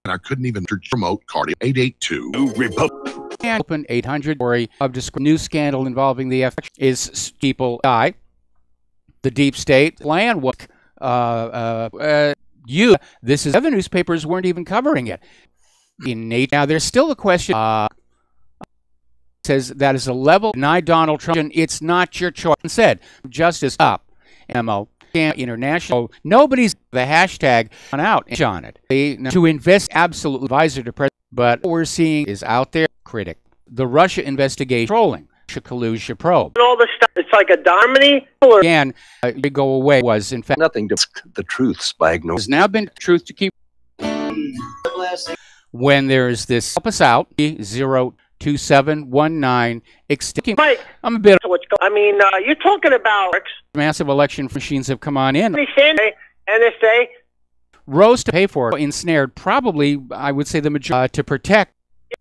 and I couldn't even promote cardio. 882 and open 800 story of new scandal involving the FX is people die. The deep state land what this is other newspapers weren't even covering it. Now there's still a question. Says that is a level deny Donald Trump. It's not your choice. Said justice up. MO international. Nobody's the hashtag on it. To invest absolute advisor to president. But what we're seeing is out there critic. The Russia investigation trolling. Kalusia probe. All this stuff. It's like a dominee. And go away was in fact nothing to the truths by ignoring. Has now been truth to keep. When there's this help us out 02719 extending. Mike, I'm a bit. I mean, you're talking about massive election machines have come on in. NSA rose to pay for it, ensnared probably I would say the majority to protect.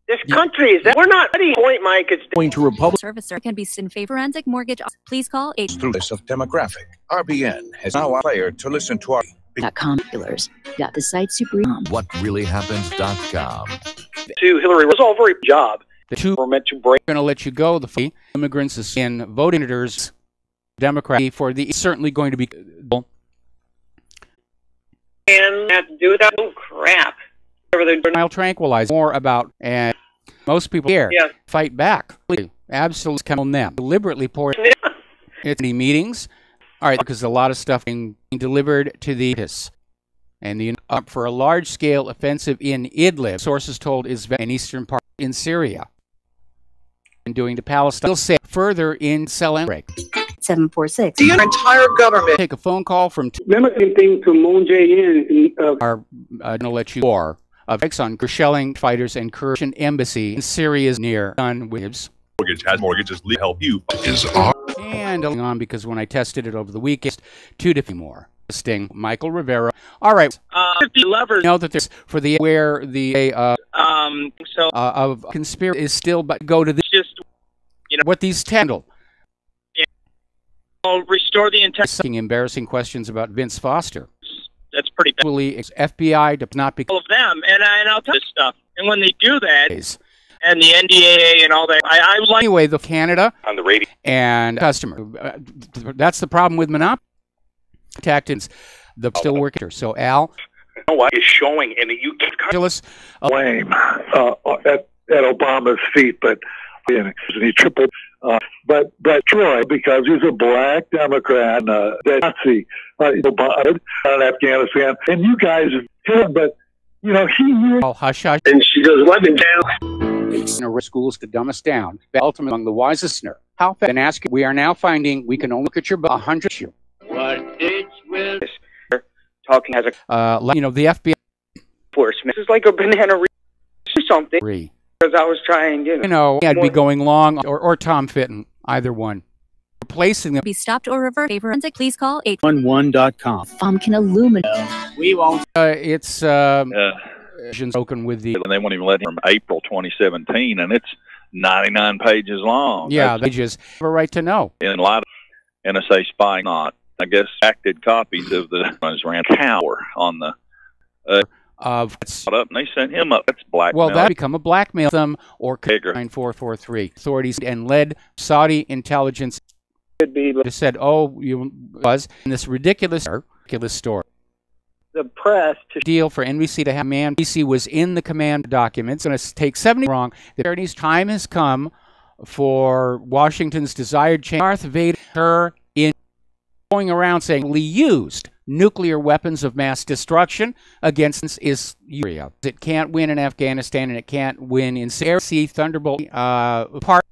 This country is that we're not ready. Point, Mike. It's going to Republic. Servicer can be in favor forensic mortgage. Please call 8. Through this of demographic, RBN has now a player to listen to our. The site super. WhatReallyHappens.com. To Hillary was all very job. The two were meant to break. Going to let you go. The fee immigrants in voting senators, Democrat for the certainly going to be. And have to do that. Oh crap. I'll tranquilize more about and most people here fight back. Absolutely come on them. Deliberately pour it in meetings. All right, because a lot of stuff being delivered to the and the for a large-scale offensive in Idlib. Sources told is an eastern part in Syria and doing to Palestine. We'll say further in Selenbreak. 746. The entire government. Take a phone call from. Limiting to Moon Jae-in. Are going to let you war. Of on shelling fighters and Kurdish embassy in Syria's near done with mortgages help you and on because when I tested it over the weekend, 2 different more. Sting Michael Rivera. All right. Lovers know that there's for the where the of conspiracy is still but go to the just what these handle. I'll restore the integrity. Embarrassing questions about Vince Foster. That's pretty bad. FBI to not be all of them, and I'll tell you this stuff. And when they do that, and the NDAA and all that, I like anyway the Canada on the radio and customer. That's the problem with monopoly tactics. The still working. So Al, what is showing, and you can't blame at Obama's feet, but and he tripled. But Troy, because he's a black Democrat, Nazi, on Afghanistan, and you guys him, but he hush hush. And she goes, "Let me down." Schools to dumb us down. Ultimately, among the wisest snare. How fast? And ask. We are now finding we can only look at your 100 you. What it's with talking as a the FBI enforcement. This is like a banana or something. Because I was trying, I'd be going long or Tom Fitton, either one. Replacing them. Be stopped or reversed. Forensic, please call 811.com. Can illuminate. We won't. It's spoken with the. And they won't even let him from April 2017, and it's 99 pages long. Yeah, they just have a right to know. And a lot of NSA spying not. I guess acted copies of the ran Tower on the. Of up and they sent him up. That's blackmail. Well, that become a blackmail them or 9443 authorities and led Saudi intelligence said, you was in this ridiculous story. The press to deal for NBC to have NBC was in the command documents, and it's take 70 wrong. The attorney's time has come for Washington's desired change. Darth Vader in going around saying we used nuclear weapons of mass destruction against Syria. It can't win in Afghanistan and it can't win in Syria. Thunderbolt part.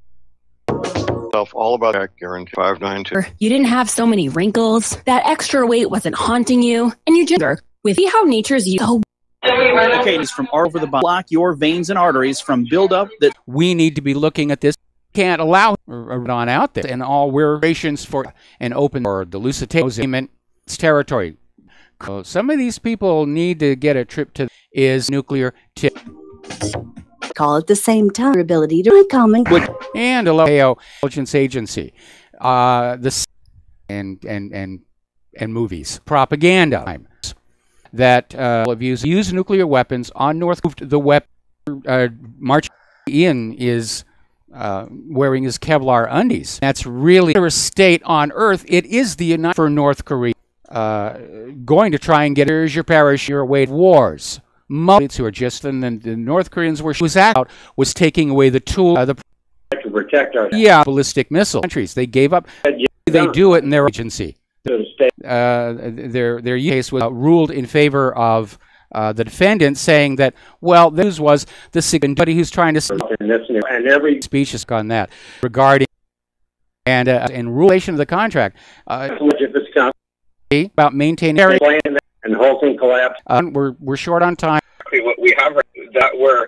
All about that, Guarantee 592. You didn't have so many wrinkles. That extra weight wasn't haunting you, and you just with how nature's you. Okay, it's from all over the body. Block your veins and arteries from buildup. That we need to be looking at this. Can't allow on out there, and all we're patients for an open or the Lusitania territory. Some of these people need to get a trip to is nuclear tip. Call at the same time. Ability to comment. And a local intelligence agency, the and movies propaganda. that have used nuclear weapons on North. The weapon March Ian is wearing his Kevlar undies. That's really a state on Earth. It is the United for North Korea going to try and get here's your parish, your way wars. Most who are just and then the North Koreans were was taking away the tool to protect our ballistic missile countries. They gave up. They do it in their agency. Their case was ruled in favor of the defendant, saying that, well, the news was somebody who's trying to and every speech is on that regarding and in relation to the contract about maintaining and whole thing collapsed. We're short on time. What we have that we're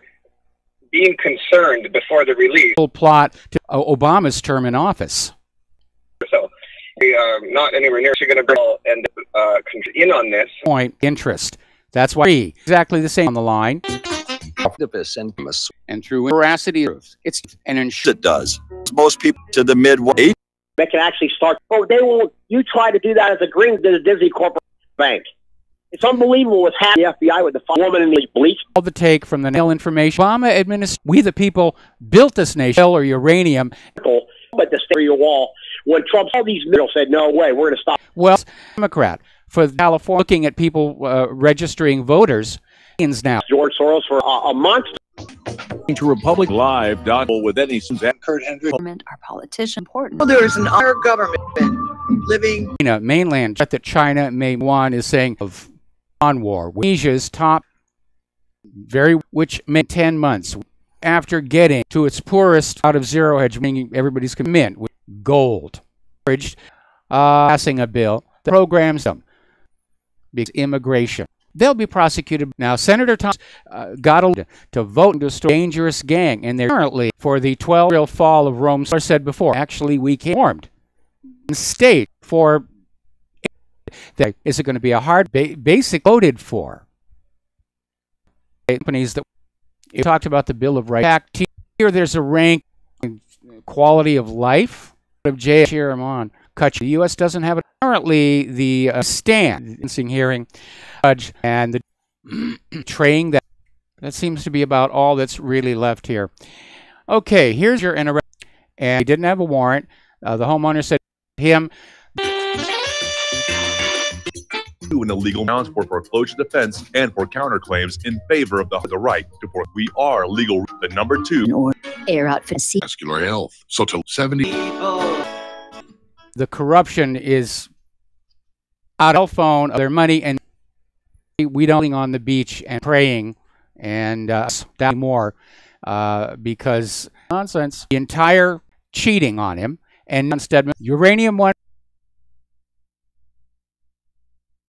being concerned before the release. Plot to Obama's term in office. So we are not anywhere near going to bring and in on this point interest. That's why exactly the same on the line. And through veracity, it's an it does. Most people to the mid-way. They can actually start. Oh, they won't. You try to do that as a green to the Disney corporate bank. It's unbelievable what's happening. The FBI with the woman in these bleach. All the take from the nail information. Obama administration. We the people built this nation. Or uranium. But the state of your wall. When Trump saw these minerals, said no way, we're going to stop. Well, Democrat for California looking at people registering voters. Now George Soros for a monster. To Republic Live with any Suzanne Kurt Hendrick. Our politician important. Well, there's an our government living. Mainland that China may want is saying of on war. Indonesia's top which made 10 months after getting to its poorest out of zero hedge, meaning everybody's commit with gold. Passing a bill that programs them. Immigration. They'll be prosecuted. Now, Senator Thomas got to vote into a dangerous gang, and they're currently for the 12-year fall of Rome. I said before, actually, we formed state for that. Is it going to be a hard basic voted for companies that you talked about the Bill of Rights? Here, there's a rank quality of life of J. Shiraman. The U.S. doesn't have it. Currently, the hearing judge and the training that seems to be about all that's really left here. Okay, here's your and he didn't have a warrant. The homeowner said to him, an illegal grounds for foreclosure defense and for counterclaims in favor of the right to we are legal. The number 2 air outfit vascular health. So to 70. The corruption is out of phone of their money, and we don't on the beach and praying and that more because nonsense. The entire cheating on him and Stedman uranium one.